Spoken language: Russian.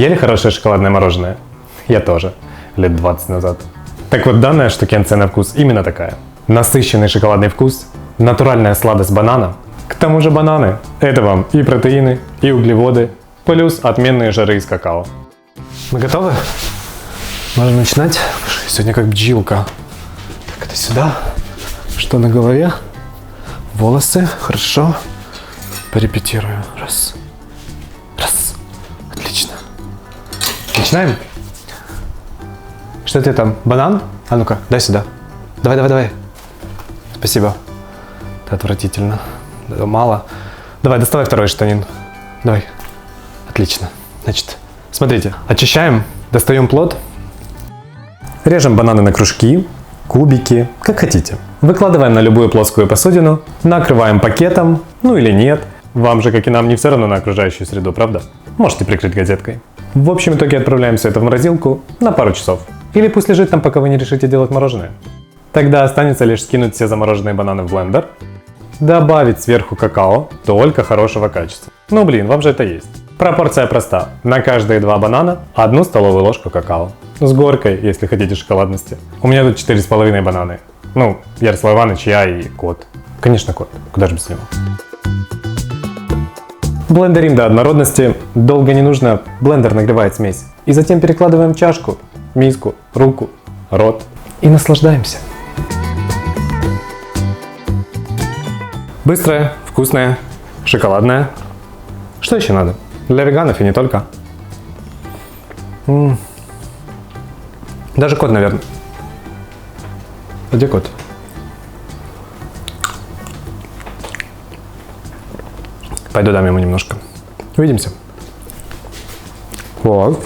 Ели хорошее шоколадное мороженое? Я тоже. Лет 20 назад. Так вот, данная штукенция на вкус именно такая. Насыщенный шоколадный вкус, натуральная сладость банана. К тому же бананы – это вам и протеины, и углеводы, плюс отменные жиры из какао. Мы готовы? Можно начинать. Сегодня как бджилка. Так, это сюда. Что на голове? Волосы. Хорошо. Порепетирую. Раз. Раз. Отлично. Начинаем? Что ты там? Банан? А ну-ка, дай сюда. Давай. Спасибо. Это отвратительно. Это мало. Давай, доставай второй штанин. Давай. Отлично. Значит, смотрите. Очищаем, достаем плод. Режем бананы на кружки, кубики, как хотите. Выкладываем на любую плоскую посудину, накрываем пакетом, ну или нет. Вам же, как и нам, не все равно на окружающую среду, правда? Можете прикрыть газеткой. В общем итоге отправляем все это в морозилку на пару часов. Или пусть лежит там, пока вы не решите делать мороженое. Тогда останется лишь скинуть все замороженные бананы в блендер, добавить сверху какао, только хорошего качества. Ну блин, вам же это есть. Пропорция проста. На каждые 2 банана 1 столовую ложку какао. С горкой, если хотите шоколадности. У меня тут 4,5 бананы. Ну, Ярослав Иванович, я и кот. Конечно, кот. Куда же без него? Блендерим до однородности. Долго не нужно. Блендер нагревает смесь. И затем перекладываем в чашку, миску, руку, рот. И наслаждаемся. Быстрая, вкусная, шоколадная. Что еще надо? Для веганов и не только. Даже кот, наверное. А где кот? Пойду дам ему немножко. Увидимся. Вот.